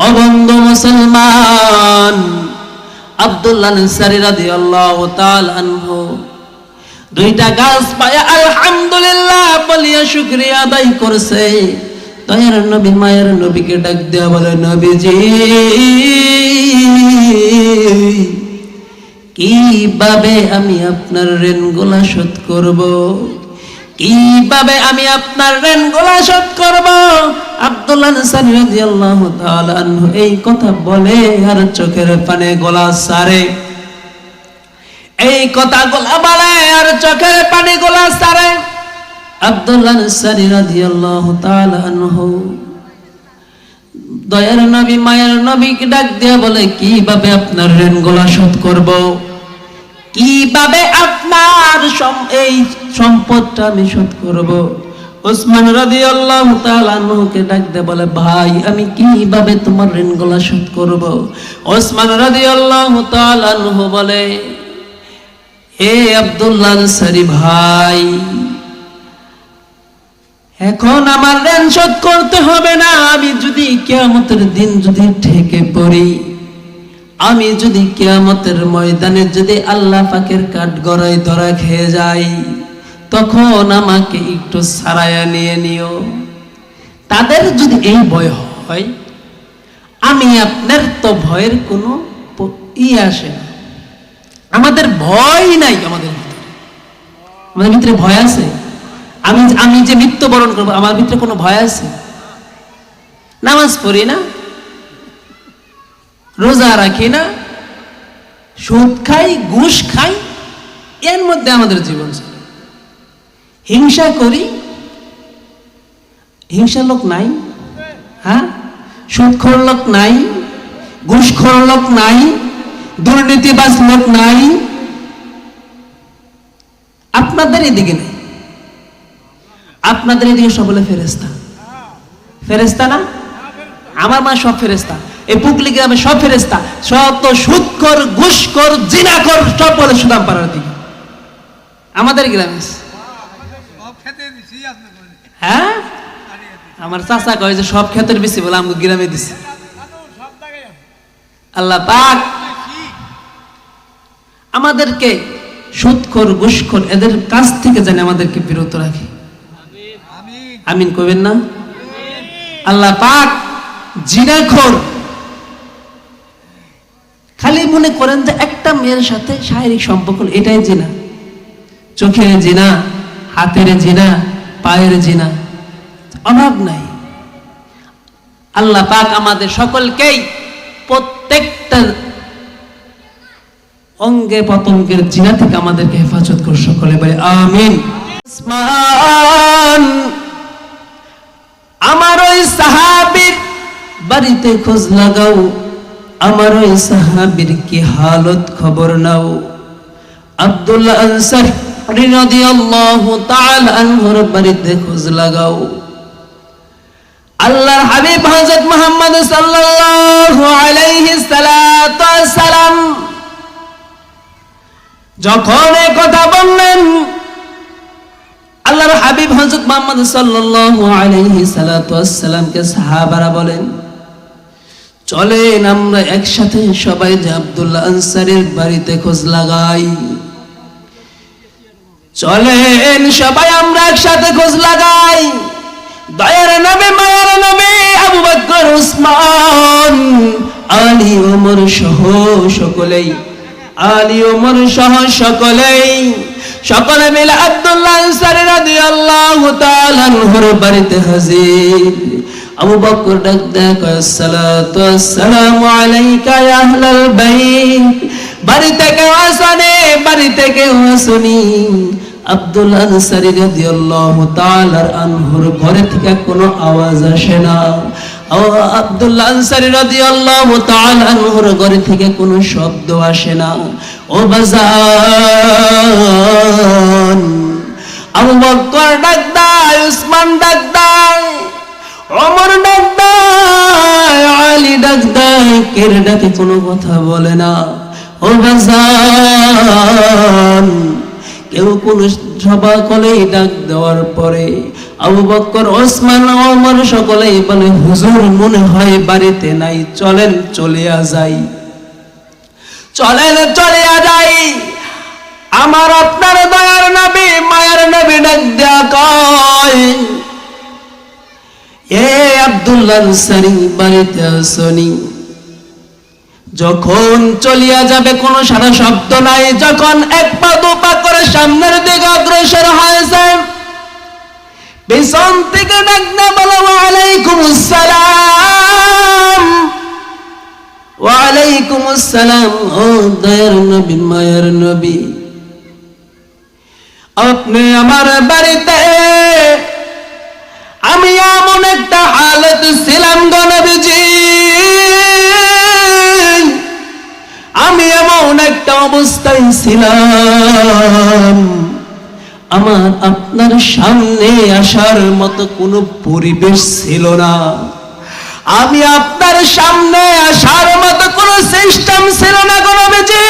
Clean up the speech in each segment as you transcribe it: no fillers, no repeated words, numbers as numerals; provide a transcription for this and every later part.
ও বন্ধু মুসলমান, আব্দুল্লাহ আনসারী রাদিয়াল্লাহু তাআলা আনহু দুইটা গাছ পায়া আলহামদুলিল্লাহ বলিয়া শুকরিয়া আদায় করছে। দয়ার নবী মায়ের নবীকে ডাক দেয়া বলে, নবীজি কিভাবে আমি আপনার ঋণগুলা শোধ করব, কিভাবে আমি আপনার ঋণগুলা শোধ করব? আব্দুল্লাহ আনসারী রাদিয়াল্লাহু তাআলা আনহু এই কথা বলে আর চোখের পানে গলা সারে, এই কথাগুলো বলে আর চোখের পানি গোলা সারে। আব্দুল্লাহ আনসারী রাদিয়াল্লাহু তাআলা আনহু দয়ার নবী মায়ের নবীকে ডাক দিয়া বলে, কিভাবে আপনার ঋণগুলা শোধ করব, কিভাবে আপনার এই সম্পদটা আমি শোধ করব? ওসমান রাদিয়াল্লাহু তাআলা আনহুকে ডাক দিয়ে বলে, ভাই আমি কিভাবে তোমার ঋণগুলা শোধ করব? ওসমান রাদিয়াল্লাহু তাআলা আনহু বলে, হে আব্দুল্লাহ আনসারী ভাই, এখন আমার ঋণ শোধ করতে হবে না। আমি যদি কিয়ামতের দিন যদি ঠেকে পড়ি, আমি যদি কিয়ামতের ময়দানে যদি আল্লাহ পাকের কাঠগড়ায় ধরা খেয়ে যাই, তখন আমাকে একটু সারায়া নিয়ে নিও। তাদের যদি এই ভয় হয়, আমি আপনার তো ভয়ের কোনো আসে না, আমাদের ভয় নাই। আমাদের ভিতরে ভয় আছে? আমি যে মৃত্যুবরণ করবো, আমার ভিতরে কোনো ভয় আছে? নামাজ পড়ি না, রোজা রাখি না, সুদ খাই, ঘুষ খাই, এর মধ্যে আমাদের জীবন চলে। হিংসা করি, হিংসা লোক নাই? হ্যাঁ, সুদখোর লোক নাই, ঘুষখোর লোক নাই, দুর্নীতিবাজ লোক নাই? আপনাদের এদিকে নেই, আপনাদের এদিকে সব বলে ফেরেস্তা। ফেরেস্তা না? আমার মা সব ফেরেস্তা, এই পুকলি গ্রামে সব ফেরেস্তা, সব তো সুদখোর, ঘুষখোর, জিনাখোর সব বলে সুদাম পাড়ার দিকে। আমাদের গ্রামে হ্যাঁ, আমার চাচা কয় যে সব ক্ষেতের বেশি বলে আমাকে গ্রামে দিছে। আল্লাহ পাক আমাদেরকে সুদখোর, ঘুষখোর এদের কাছ থেকে জানে আমাদেরকে বিরত রাখে। আমিন কইবেন না? আল্লাহ পাক জিনাখোর, খালি মনে করেন যে একটা মেয়ের সাথে শারীরিক সম্পর্ক, এটাই জিনা। চোখের জিনা, হাতের জিনা, পায়ের জিনা, অভাব নাই। আল্লাহ পাক আমাদের সকলকেই প্রত্যেকটা অঙ্গে পতঙ্গের জিনা থেকে আমাদেরকে হেফাজত করে, সকলে বলে আমিন। আমার ওই সাহাবীর বাড়িতে খোঁজ লাগাও, আমার ওই সাহাবীর কি হালত খবর নাও। আব্দুল্লাহ আনসারী রাদিয়াল্লাহু তাআলা আনহুর বাড়িতে খোঁজ লাগাও। আল্লাহর হাবিব হযরত মুহাম্মদ সাল্লাল্লাহু আলাইহি সাল্লাতু ওয়াস সালাম যখন এই কথা বললেন, আল্লাহর হাবিব হযরত মুহাম্মদ সাল্লাল্লাহু আলাইহি সাল্লাতু ওয়াস সালামকে সাহাবারা বলেন, চলেন আমরা একসাথে সবাই যে আব্দুল্লাহ আনসারীর বাড়িতে খোঁজ লাগাই। চলেন সবাই আমরা একসাথে খোঁজ লাগাই। দয়ার নবী, মায়ার নবী আবু বকর, উসমান, আলী, ওমর সহ সকলেই, আলী ওমর সহ সকলেই, সকলে মিলে আব্দুল্লাহ আনসারী রাদিয়াল্লাহু তাআলা আনহুর বাড়িতে হাজির। আবু বকর ডাক দেয়া কয়, আসসালাতু আসসালামু আলাইকা ইয়া আহলাল বাইত। বাড়িতে কেউ আসেনি, বাড়িতে কেউ আসেনি। আব্দুল্লাহ আনসারী রাদিয়াল্লাহু তাআলা আনহুর ঘরে থেকে কোনো আওয়াজ আসে না। আব্দুল্লাহ আনসারী রাদিয়াল্লাহু তাআলা আনহুর ঘরে থেকে কোনো শব্দ আসে না। ও বাজান, আবু বকর ডাক দেয়, উসমান ডাক দেয়, ওমর ডাক দেয়, আলী ডাক দেয়, কেউ ডাকে কোনো কথা বলে না। ও বাজান, কেউ কোন সভা কলেই ডাক দেওয়ার পরে আবু বকর, ওসমান, ওমর সকলেই বলে, হুজুর মনে হয় বাড়িতে নাই, চলেন চলিয়া যাই, চলেন চলিয়া যাই। আমার আপনার দয়ার নবী, মায়ের নবী ডাক দেয়া কয়, এ আব্দুল্লাহ আনসারী, বাড়িতে আসনি? যখন চলিয়া যাবে কোনো সারা শব্দ নাই, যখন এক পা দু পা করে সামনের দিকে অগ্রসর হয়েছে, পিছন থেকে ডাক দেয়া বলো, ওয়ালাইকুম আসসালাম, ওয়ালাইকুম আসসালাম। ও দয়ার নবী, মায়ের নবী, আপনি আমার বাড়িতে, আমি এমন একটা হালত ছিলাম গো নবীজি, আমি এমন একটা অবস্থায় ছিলাম, আমার আপনার সামনে আসার মতো কোনো পরিবেশ ছিল না, আমি আপনার সামনে আসার মতো কোনো সিস্টেম ছিল না গো নবীজি,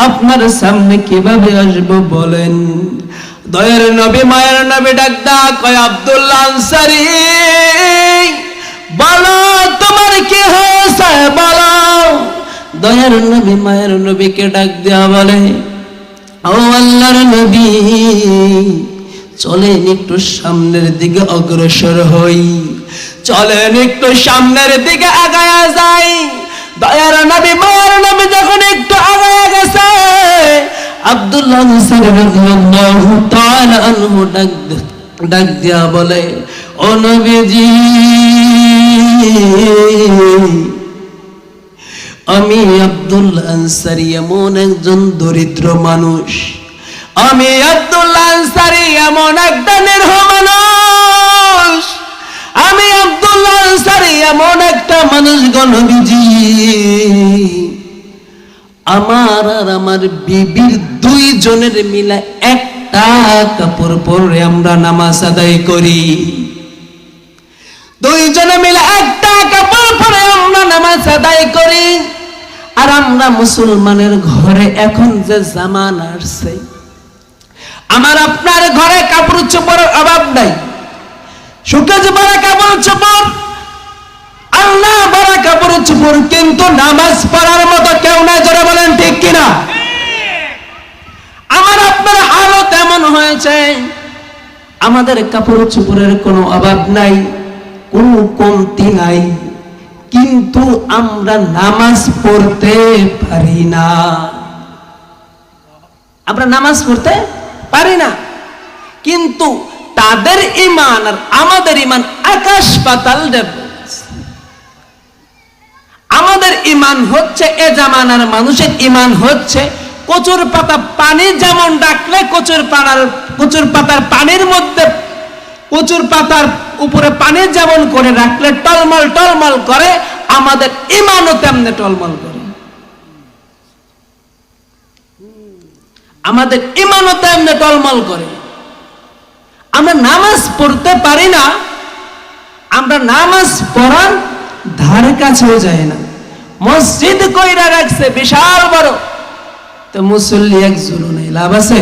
আপনার সামনে কিভাবে আসবো বলেন? দয়ার নবী, মায়ের নবী ডাক দেয়া কয়, আব্দুল্লাহ আনসারী, বলো তোমার কি হয়েছে বলো। দয়ার নবী মায়ের নবীকে ডাক দেয়া বলে, ও আল্লাহর নবী, চলেন একটু সামনের দিকে অগ্রসর হই, চলেন একটু সামনের দিকে আগায়া যাই। দয়ার নবী মায়ের নবী যখন একটু আগায়া গেছে, আব্দুল্লাহ আনসারী রাদিয়াল্লাহু তাআলা আনহু ডাক দিয়া বলে, ও নবীজি, আমি আব্দুল্লাহ আনসারী এমন একজন দরিদ্র মানুষ, আমি আব্দুল্লাহ আনসারী এমন একটা নিরহ মানুষ, আমি আব্দুল্লাহ আনসারী এমন একটা মানুষ গো নবীজি, আমার আর আমার বিবির দুইজনের মিলে একটা কাপড় পরে আমরা নামাজ আদায় করি, দুইজনে মিলে একটা কাপড় পরে আমরা নামাজ আদায় করি। আর আমরা মুসলমানের ঘরে এখন যে জামানা আসছে, আমার আপনার ঘরে কাপড় চোপড়ের অভাব নাই, শুকে যে বড় কাপড় চোপড়, আল্লাহ বড় কাপড় চোপড়, কিন্তু নামাজ পড়ার মতো কেউ নাই, যারা বলেন ঠিক কিনা? আমার আপনার হালত এমন হয়েছে, আমাদের কাপড় চোপড়ের কোনো অভাব নাই, কোনো কমতি নাই, কিন্তু আমরা নামাজ পড়তে পারি না, আমরা নামাজ পড়তে পারি না। কিন্তু তাদের ঈমান আর আমাদের ঈমান আকাশ পাতাল ডিফারেন্স। আমাদের ঈমান হচ্ছে, এ জামানার মানুষের ঈমান হচ্ছে, কচুর পাতা পানি যেমন রাখলে কচুর পাতার পানির মধ্যে, কচুর পাতার উপরে পানি যেমন করে রাখলে টলমল টলমল করে, আমাদের ঈমানও তেমনি টলমল করে, আমাদের ঈমানও তেমনি টলমল করে। আমরা নামাজ পড়তে পারি না, আমরা নামাজ পড়ার ধারে কাছেও যায় না, মসজিদ কইরা রাখছে বিশাল বড়, তো মুসল্লি একজনও নাই, লাভ আছে?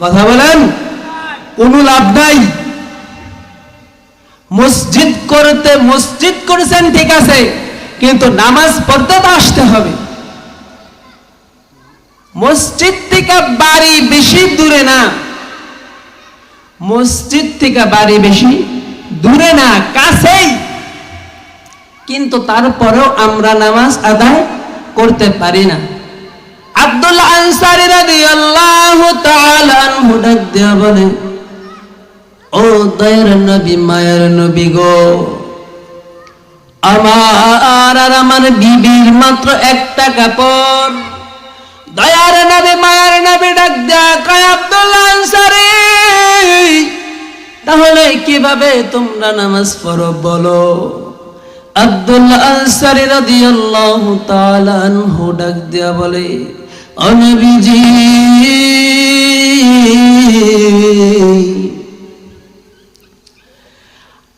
কথা বলেন, কোনো লাভ নাই। মসজিদ করেছেন ঠিক আছে, কিন্তু নামাজ পড়তে তো আসতে হবে। মসজিদ থেকে বাড়ি বেশি দূরে না, মসজিদ থেকে বাড়ি বেশি দূরে না, কাছেই, কিন্তু তারপরেও আমরা নামাজ আদায় করতে পারি না। আব্দুল্লাহ আনসারী রাদিয়াল্লাহু তাআলা আনহু ডাক দিয়া বলে, ও দয়ার নবী মায়ের নবী গো, আমার আর আমার বিবির মাত্র একটা কাপড়। দয়ার নবী মায়ের নবী ডাক দেয়া কয়, আব্দুল্লাহ আনসারী, তাহলে কিভাবে তোমরা নামাজ পড়ো বলো? আব্দুল্লাহ আনসারী রাদিয়াল্লাহু তাআলা আনহু ডাক দেয়া বলে, ও নবীজি,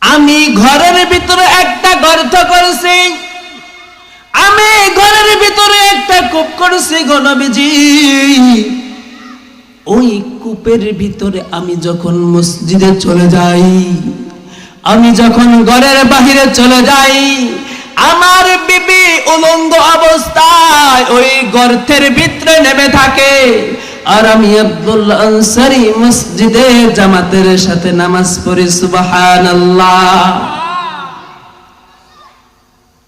আমি ঘরের ভিতরে একটা গর্ত করেছি, আমি ঘরের ভিতরে একটা কূপ করেছি গো নবীজি, ওই কূপের ভিতরে আমি যখন মসজিদে চলে যাই, আমি যখন ঘরের বাহিরে চলে যাই, আমার বিবি উলঙ্গ অবস্থায় ওই গর্তের ভিতরে নেমে থাকে, আর আমি আব্দুল্লাহ আনসারী মসজিদে জামাতের সাথে নামাজ পড়ি। সুবহানাল্লাহ।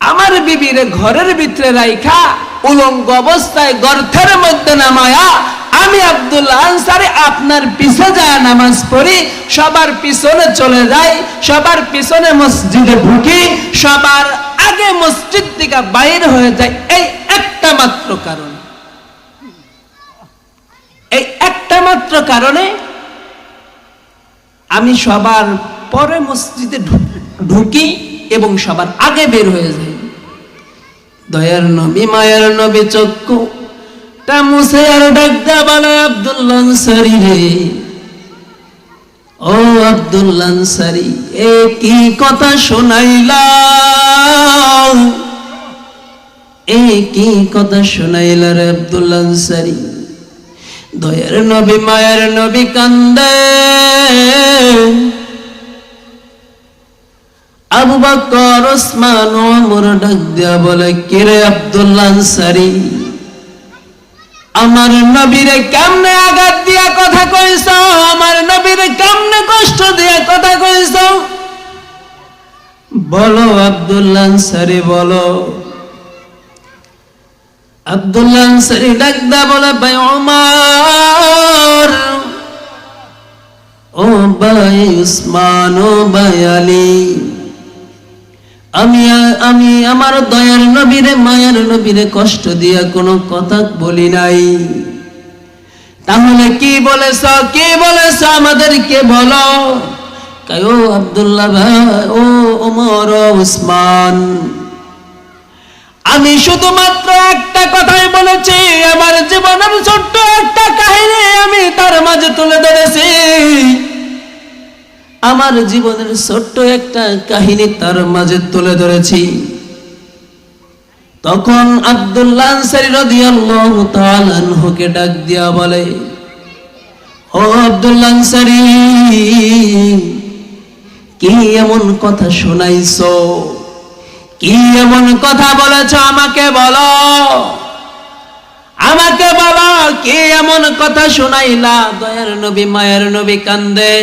আমার বিবির ঘরের ভিতরে রাইখা উলঙ্গ অবস্থায় গর্তের মধ্যে নামায়া আমি আব্দুল্লাহ আনসারী আপনার পিছে যায় নামাজ পড়ি, সবার পিছনে চলে যাই, সবার পিছনে মসজিদে ঢুকি, সবার আগে মসজিদ থেকে বাইর হয়ে যায়। এই একটা মাত্র কারণ, এই একটা মাত্র কারণে আমি সবার পরে মসজিদে ঢুকি এবং সবার আগে বের হয়ে যাই। দয়ার নবী মায়ের নবী চক্ষু তা মুছে আর ডাক দেয়া বলে, আব্দুল্লাহ আনসারী রে, ও আব্দুল্লাহ আনসারী, এ কি কথা শোনাইলা, এ কি কথা শোনাইলা রে আব্দুল্লাহ আনসারী। দয়ার নবী মায়ের নবী কান্দে। আবু বকর ওসমান ওমর ডাক দিয়া বলে, কে রে আব্দুল্লাহ আনসারী, আমার নবীরে কেমনে আঘাত দিয়া কথা কইছ, আমার নবীরে কেমনে কষ্ট দিয়া কথা কইছ, বলো আব্দুল্লাহ আনসারী বলো। আব্দুল্লাহ আনসারী ডাক দিয়া বলে, ভাই ওমর, ও ভাই উসমান, ও ভাই আলী, আমি আমার দয়ার নবীরে মায়ার নবীরে কষ্ট দিয়া কোনো কথা বলি নাই, তাহলে কি বলেছ, কি বলেছ আমাদেরকে বলো। ও আব্দুল্লাহ ভাই, ও ওমর, ও উসমান, আমি শুধুমাত্র একটা কথাই বলেছি, আমার জীবনের ছোট্ট একটা কাহিনী আমি তার মাঝে তুলে ধরেছি, আমার জীবনের ছোট্ট একটা কাহিনী তার মাঝে তুলে ধরেছি। তখন আব্দুল্লাহ আনসারী রাদিয়াল্লাহু তাআলা আনহুকে ডাক দিয়া বলে, ও আব্দুল্লাহ আনসারী, কি এমন কথা শোনাইছো, কি এমন কথা বলেছ, আমাকে বলো, আমাকে বলো, কি এমন কথা শোনাইলা। দয়ার নবী মায়ের নবী কান্দে।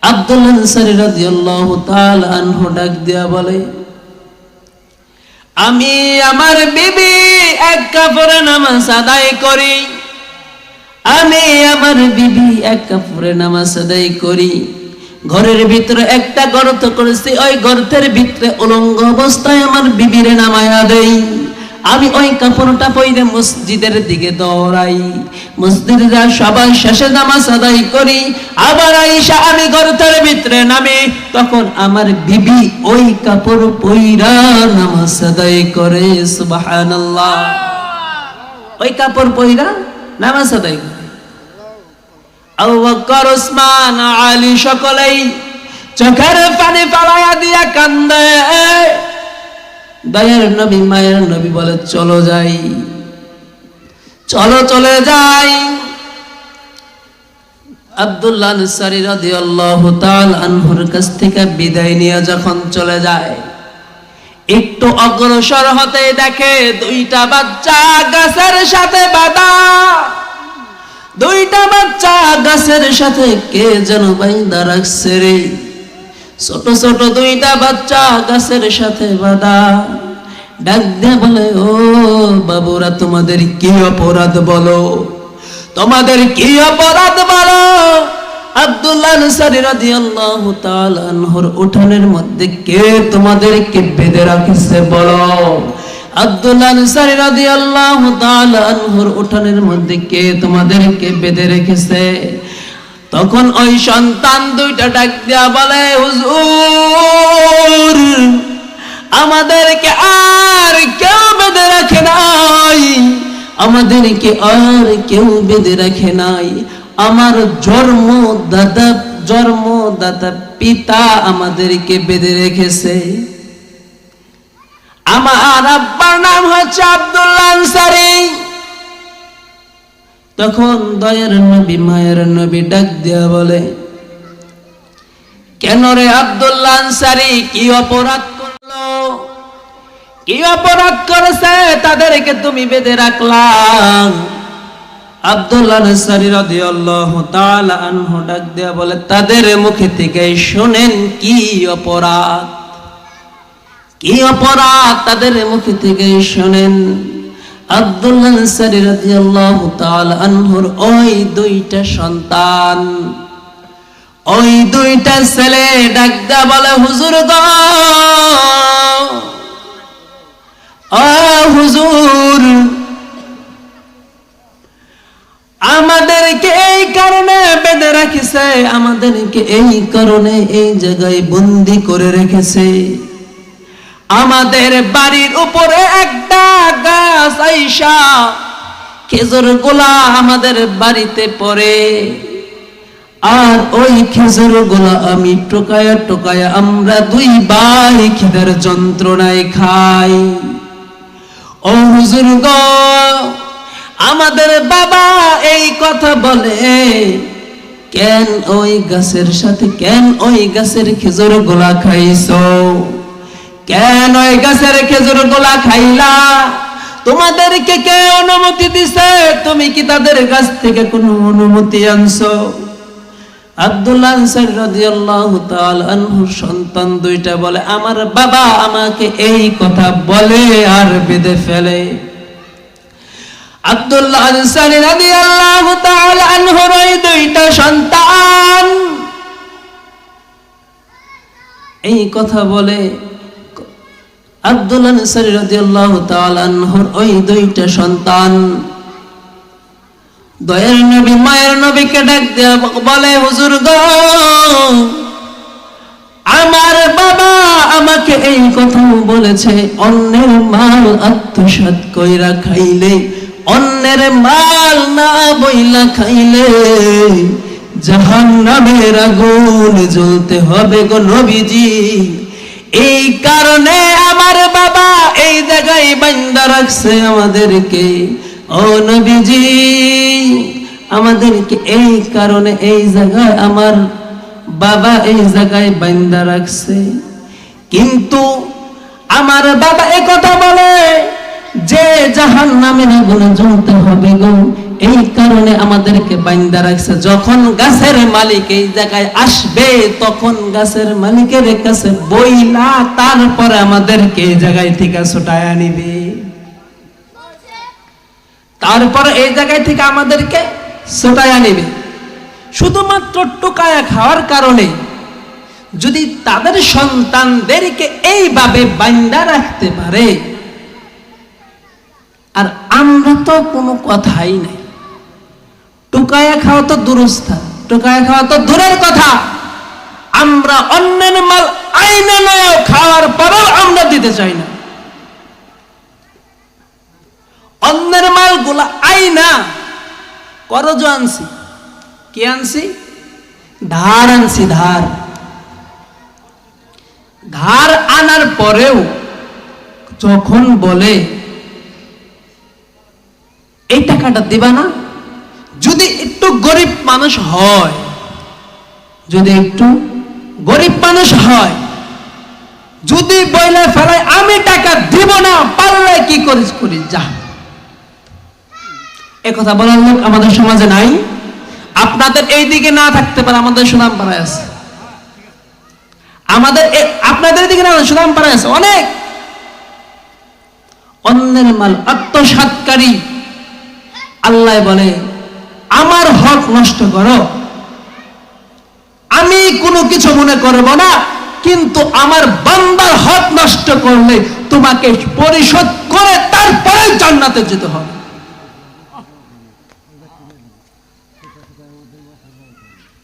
আব্দুল্লাহ আনসারী রাদিয়াল্লাহু তাআলা আনহু ডাক দিয়া বলে, আমি আমার বিবি এক কাপড়ে নামাজ আদায় করি, আমি আমার বিবি এক কাপড়ে নামাজ আদায় করি, ঘরের ভিতরে একটা গর্ত করেছি, ওই গর্তের ভিতরে উলঙ্গ অবস্থায় আমার বিবিরে নামায়া দেই, আমি ওই কাপড়টা পরে মসজিদের দিকে দৌড়াই, মসজিদে যা সবাই শেষে নামাজ আদায় করি, আবার আইসা আমি গর্তের ভিতরে নামি, তখন আমার বিবি ওই কাপড় পইরা নামাজ আদায় করে। সুবহানাল্লাহ। ওই কাপড় পইরা নামাজ আদায় করে। আবু বকর ওসমান আলী সকলেই চোখের পানি ফালাইয়া দিয়া কান্দে। দয়ার নবী মায়ের নবী বলে, চলো যাই, চলো চলে যাই। আব্দুল্লাহ আনসারী রাদিয়াল্লাহু তাআলা আনহুর কাছ থেকে বিদায় নিয়ে যখন চলে যায়, একটু অগ্রসর হতে দেখে দুইটা বাচ্চা গাছের সাথে বাঁধা, দুইটা বাচ্চা গাছের সাথে কে যেন বাইন্ধা রাখছে রে, ছোট ছোট দুইটা বাচ্চা গাছের সাথে বাঁধা। ডাক দিয়ে বলে, ও বাবুরা, তোমাদের কি অপরাধ বলো, তোমাদের কি অপরাধ বলো। আব্দুল্লাহ আনসারী রাদিয়াল্লাহু তাআলা আনহুর উঠানের মধ্যে কে তোমাদেরকে বেঁধে রাখিছে বলো। আব্দুল্লাহ আনসারী রাদিয়াল্লাহু তাআলা আনহুর উঠানের মধ্যে কে তোমাদেরকে বেঁধে রেখেছে। তখন ওই সন্তান দুইটা ডাক দিয়া বলে, হুজুর, আমাদেরকে আর কেউ বেঁধে রাখে নাই, আমাদেরকে আর কেউ বেঁধে রাখে নাই, আমার জন্মদাতা পিতা আমাদেরকে বেঁধে রেখেছে। আমার আব্বার নাম হচ্ছে আব্দুল্লাহ আনসারী, তখন দয়ার নবী মায়ের নবী ডাক দিয়া বলে, কেন রে আব্দুল্লাহ আনসারী, কি অপরাধ করলো? কি অপরাধ করেছে তাদেরকে তুমি বেঁধে রাখলা? আব্দুল্লাহ আনসারী রাদিয়াল্লাহু তাআলা আনহু ডাক দিয়া বলে, তাদের মুখে থেকে শুনেন কি অপরাধ, কি অপরাধ তাদের মুখে থেকে শুনেন। আব্দুল্লাহ আনসারী রাদিয়াল্লাহু তাআলা আনহুর ওই দুইটা সন্তান, ওই দুইটা ছেলে ডাক দিয়া বলে, হুজুর গো, ও হুজুর, আমাদেরকে এই কারণে বেঁধে রাখিছে, আমাদেরকে এই কারণে এই জায়গায় বন্দি করে রেখেছে। আমাদের বাড়ির উপরে একটা গাছ আইসা খেজুর গোলা আমাদের বাড়িতে পড়ে, আর ওই খেজুর গোলা আমি টোকায়া টোকায়া আমরা দুই ভাই খিদের যন্ত্রণায় খাই। ও হুজুর গো, আমাদের বাবা এই কথা বলে, কেন ওই গাছের সাথে, কেন ওই গাছের খেজুর গোলা খাইছো? কেন ওই গাছের খেজুর গোলা খাইলা? তোমাদেরকে কে অনুমতি দিছে? তুমি কি তাদের কাছ থেকে কোনো অনুমতি আনছো? আব্দুল্লাহ আনসারী রাদিয়াল্লাহু তাআলা আনহুর সন্তান দুইটা বলে, আমার বাবা আমাকে এই কথা বলে আর বেঁধে ফেলে। আব্দুল্লাহ আনসারী রাদিয়াল্লাহু তাআলা আনহুর ওই দুইটা সন্তান এই কথা বলে। আব্দুল্লাহ আনসারী রাদিয়াল্লাহু তাআলা আনহুর ওই দুইটা সন্তান দয়ার নবী মায়ের নবীকে ডাক দিয়া বলে, হুজুর গো, আমার বাবা আমাকে এই কথা বলেছে, অন্যের মাল আত্মসাৎ কইরা খাইলে, অন্যের মাল না বইলা খাইলে জাহান্নামের আগুন জ্বলতে হবে গো নবীজি। এই কারণে আমার বাবা এই জায়গায় বান্ধা রাখছে আমাদেরকে। ও নবীজি, আমাদেরকে এই কারণে এই জায়গায় আমার বাবা এই জায়গায় বান্ধা রাখছে। কিন্তু আমার বাবা এই কথা বলে যে জাহান্নামের আগুনে জ্বলতে হবে গো, এই কারণে আমাদেরকে বান্ধা রাখছে। যখন গাছের মালিক এই জায়গায় আসবে, তখন গাছের মালিকের কাছে বইলা তারপরে আমাদেরকে এই জায়গায় থেকে ছুটায়া নিবে, তারপর এই জায়গায় থেকে আমাদেরকে ছুটায়া নিবে। শুধুমাত্র টোকায়া খাওয়ার কারণে যদি তাদের সন্তানদেরকে এইভাবে বান্ধা রাখতে পারে, আর আমরা তো কোনো কথাই নাই। টোকায়া খাওয়া তো দুরস্থা, টোকায়া খাওয়া তো দূরের কথা, আমরা অন্যের মাল আইনা নয় খাওয়ার পরেও আমরা দিতে চাই না। অন্যের মাল গুলা আইনা করজ আনছি, কি আনছি? ধার আনছি, ধার। ধার আনার পরেও যখন বলে এই টাকাটা দিবা না, যদি একটু গরিব মানুষ হয়, যদি একটু গরিব মানুষ হয়, যদি বইলে ফেলায় আমি টাকা দিব না, পারলে কি করিস করিস যা, একথা বলার লোক আমাদের সমাজে নাই। আপনাদের এই দিকে না থাকতে পারে, আমাদের সুনাম পাড়ায় আছে। আমাদের আপনাদের দিকে না, সুনাম পাড়ায় আছে অনেক। অন্যের মাল আত্মসাৎকারী। আল্লাহ বলে, আমার হক নষ্ট করো, আমি কোনো কিছু মনে করব না, কিন্তু আমার বান্দার হক নষ্ট করলে তোমাকে পরিশোধ করে তারপরে জান্নাতে যেতে হবে।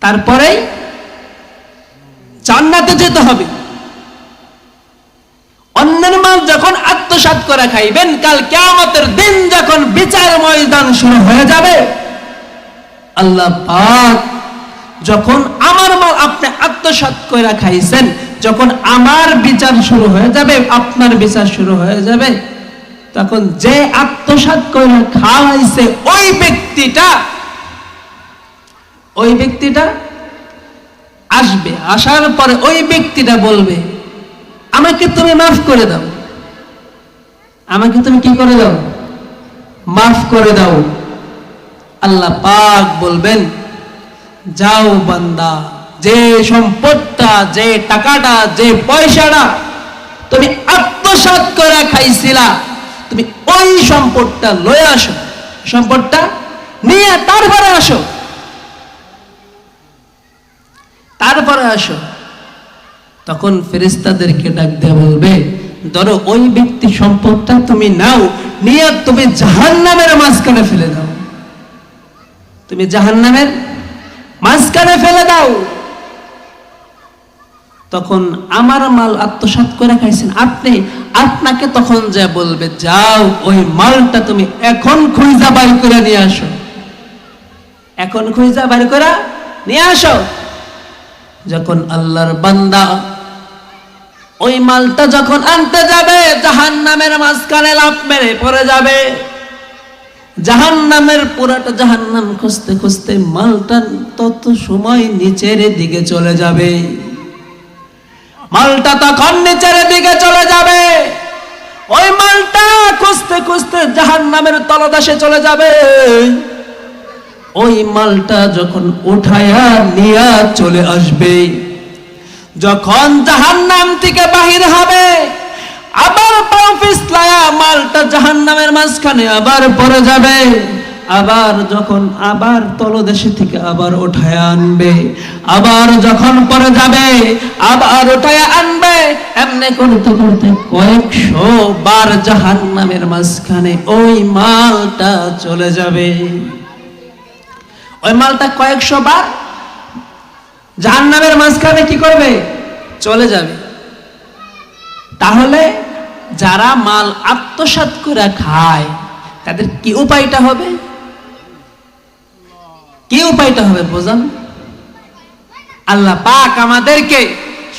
তারপরে জান্নাতে যেতে হবে। অন্যের মাল যখন আত্মসাৎ করে খাইবেন, কাল কিয়ামতের দিন যখন বিচার ময়দান শুরু হয়ে যাবে, আল্লাহ পাক যখন আমার মাল আপনি আত্মসাৎ করে খাইছেন, যখন আমার বিচার শুরু হয়ে যাবে, আপনার বিচার শুরু হয়ে যাবে, তখন যে আত্মসাৎ করে খাওয়াইছে ওই ব্যক্তিটা আসবে। আসার পরে ওই ব্যক্তিটা বলবে, আমাকে তুমি মাফ করে দাও, আমাকে তুমি কি করে দাও, মাফ করে দাও। আল্লাহ পাক বলবেন, যাও বান্দা, যে সম্পদটা, যে টাকাটা, যে পয়সাটা তুমি আত্মসাৎ করে খাইছিলা, তুমি ওই সম্পদটা লয়ে আসো, সম্পদটা নিয়ে তারপরে আসো, তারপরে আসো। তখন ফেরেশতাদেরকে ডাক দিয়ে বলবে, ধরো ওই ব্যক্তি সম্পদটা তুমি নাও, নিয়ে তুমি জাহান্নামের মাঝখানে ফেলে দাও, তুমি জাহান্নামের মাঝখানে ফেলে দাও। তখন আমার মাল আত্মসাৎ করে খাইছেন আপনি, আপনাকে তখন যা বলবে, যাও ওই মালটা তুমি এখন খুঁজা বাইর করে নিয়ে আসো, এখন খুঁজা বাইর করে নিয়ে আসো। যখন আল্লাহর বান্দা ওই মালটা যখন আনতে যাবে, জাহান্নামের মাঝখানে লাফ মেরে পড়ে যাবে। জাহান্নামের পুরাটা জাহান্নাম খুঁজতে খুঁজতে মালটা তত সময় নিচের দিকে চলে যাবে, মালটা তখন নিচের দিকে চলে যাবে। ওই মালটা খুঁজতে খুঁজতে জাহান্নামের তলদেশে চলে যাবে। ওই মালটা যখন উঠায়া নিয়া চলে আসবে, যখন জাহান্নাম থেকে বাহির হবে, আবার পা পিছলায়া মালটা জাহান্নামের মাঝখানে আবার পড়ে যাবে। আবার যখন আবার তলদেশে থেকে আবার উঠায়া আনবে, আবার যখন পড়ে যাবে আবার উঠায়া আনবে। এমনি করতে করতে কয়েকশো বার জাহান্নামের মাঝখানে ওই মালটা চলে যাবে। ওই মালটা কয়েকশো বার জাহান্নামের মাঝখানে কি করবে, চলে যাবে। তাহলে যারা মাল আত্মসাৎ করে খায় তাদের কি উপায়টা হবে, কি উপায়টা হবে বোঝান? আল্লাহ পাক আমাদেরকে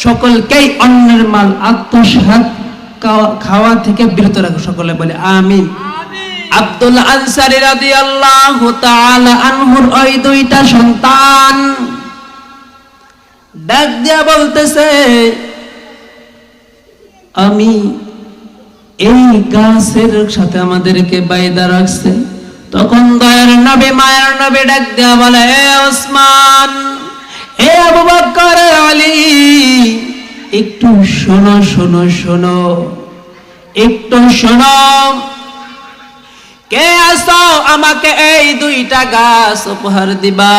সকলকেই অন্যের মাল আত্মসাৎ খাওয়া থেকে বিরত রাখুন, সকলে বলে আমিন। আব্দুল্লাহ আনসারী রাদিয়াল্লাহু তাআলা আনহুর ওই দুইটা সন্তান ডাক দিয়া বলতেছে, আমি এই গাছের সাথে আমাদেরকে বাইদা রাখছে। তখন দয়ার নবী মায়ের নবী ডাক দিয়া বলে, হে ওসমান, হে আবু বকর, আলী, একটু শোনো শোনো শোনো, একটু শোনো। কে আসো আমাকে এই দুইটা গাছ উপহার দিবা?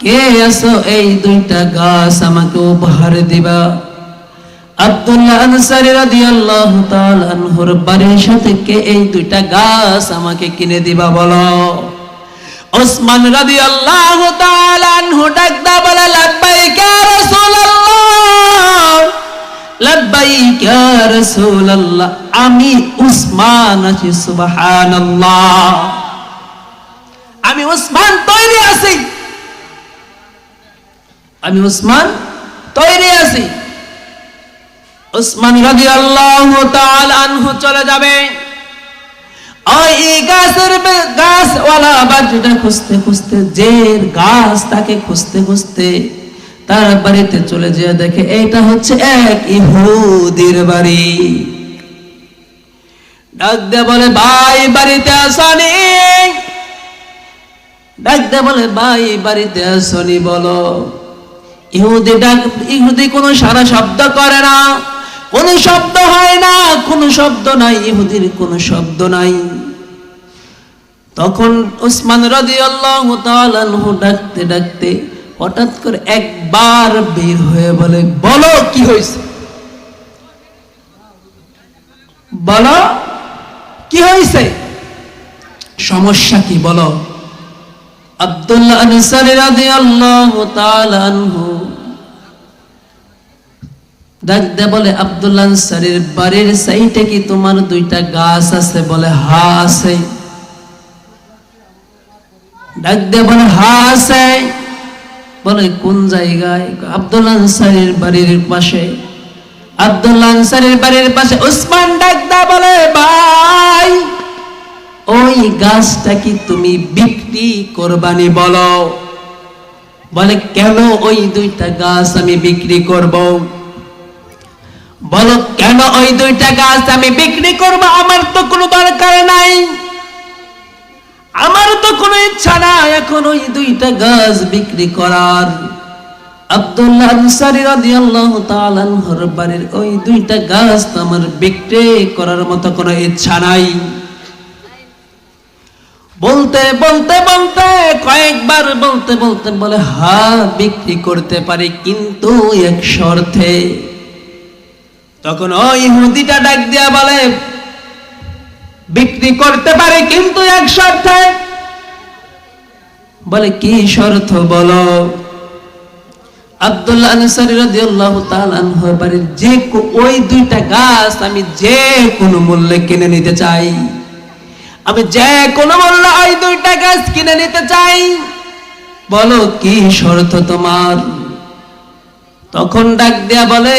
কে আসো এই দুইটা গাছ আমাকে উপহার দিবা? আব্দুল্লাহ আনসারী রাদিয়াল্লাহু তাআলা আনহুর বাড়ির সাথে কে এই দুইটা গাছ আমাকে কিনে দিবা বলো? ওসমান রাদিয়াল্লাহু তাআলা আনহু ডাকদা বলে, লাব্বাইক ইয়া রাসূলুল্লাহ, লাব্বাইক ইয়া রাসূলুল্লাহ, আমি উসমান আছি। সুবহানাল্লাহ, আমি উসমান তৈরি আছি, আমি উসমান তৈরি আছি। উসমান রাদিয়াল্লাহু তাআলা আনহু চলে যাবে। ওই গাছের গাছওয়ালা বাড়িটা খুঁজতে খুঁজতে, যে গাছ তাকে খুঁজতে খুঁজতে তার বাড়িতে চলে যেয়ে দেখে এটা হচ্ছে এক ইহুদির বাড়ি। ডাক দিয়ে বলে, ভাই বাড়িতে আসনি? ডাক দিয়ে বলে, ভাই বাড়িতে আসনি বলো। ইহুদি কোনো সারা শব্দ করে না, কোনো শব্দ হয় না, কোনো শব্দ নাই, ইহুদির কোনো শব্দ নাই। তখন উসমান রাদিয়াল্লাহু তাআলা আনহু ডাকতে ডাকতে হঠাৎ করে একবার বের হয়ে বলে, বলো কি হয়েছে, বলো কি হয়েছে, সমস্যা কি বলো? আব্দুল্লাহ আনসারী রাদিয়াল্লাহু তাআলা আনহু ডাকতে বলে, আব্দুল্লাহ আনসারীর বাড়ির সাইডে কি তোমার দুইটা গাছ আছে? বলে, হ্যাঁ আছে। ডাকতে বলে, হ্যাঁ আছে। বলে, কোন জায়গায়? আব্দুল্লাহ আনসারীর বাড়ির পাশে। আব্দুল্লাহ আনসারীর বাড়ির পাশে উসমান ডাকদা বলে, ভাই ওই গাছটা কি তুমি বিক্রি করবানি? বলো। বলে, কেন ওই দুইটা গাছ আমি বিক্রি করব? বলো, কেন ওই দুইটা গাছ আমি বিক্রি করব? আমার তো কোনো দরকার নাই, আমার তো কোনো ইচ্ছা নাই এখন ওই দুইটা গাছ বিক্রি করার। আব্দুল্লাহ আনসারী রাদিয়াল্লাহু তাআলা আনহুর বাড়ির ওই দুইটা গাছ তো আমার বিক্রি করার মতো কোনো ইচ্ছা নাই। বলতে বলতে বলতে কয়েকবার বলতে বলতে বলে, হ্যাঁ বিক্রি করতে পারি, কিন্তু এক শর্তে। তখন ওই ইহুদিটা ডাক দিয়া বলে, বিক্রি করতে পারে কিন্তু এক শর্তে। বলে, কি শর্ত বলো? আব্দুল্লাহ আনসারী রাদিয়াল্লাহু তাআলা আনহুর বাড়ির যে ওই দুইটা গাছ আমি যে কোনো মূল্যে কিনে নিতে চাই, আমি যে কোনো মূল্যে ওই দুইটা গাছ কিনে নিতে চাই। বলো কি শর্ত তোমার? তখন ডাক দেয়া বলে,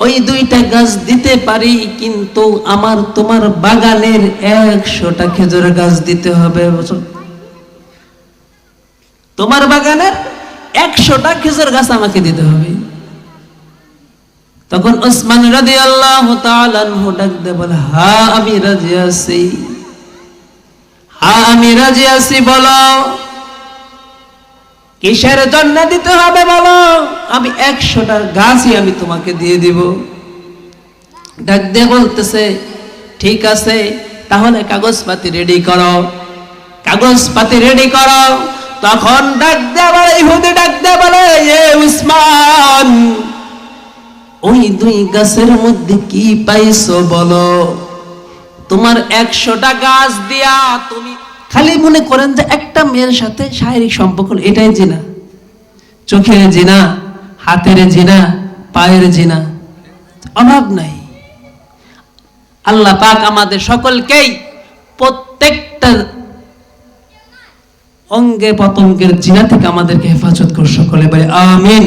ওই দুইটা গাছ দিতে পারি, কিন্তু আমার তোমার বাগানের 100টা খেজুর গাছ দিতে হবে। তোমার বাগানের 100টা খেজুর গাছ আমাকে দিতে হবে। তখন উসমান রাদিয়াল্লাহু তাআলা আনহু ডাক দিয়ে বলে, হ্যাঁ আমি রাজি আছি, হ্যাঁ আমি রাজি আছি। বলো কিসের জন্য দিতে হবে বলো? আমি 100টা গাছই আমি তোমাকে দিয়ে দিব। ডাক দিয়ে বলতেছে, ঠিক আছে তাহলে কাগজপাতি রেডি করো, কাগজপাতি রেডি করো। তখন ডাক দিয়ে বলে, ইহুদি ডাক দিয়ে বলে, এ উসমান, ওই দুই গাছের মধ্যে কি পাইছো বলো? তোমার 100টা গাছ দিয়া তুমি খালি মনে করেন যে একটা মেয়ের সাথে শারীরিক সম্পর্ক, এটাই জিনা। চোখের জিনা, হাতের জিনা, পায়ের জিনা, অভাব নাই। আল্লাহ পাক আমাদের সকলকেই প্রত্যেকটা অঙ্গে পতঙ্গের জিনা থেকে আমাদেরকে হেফাজত করে, সকলে বলে আমিন।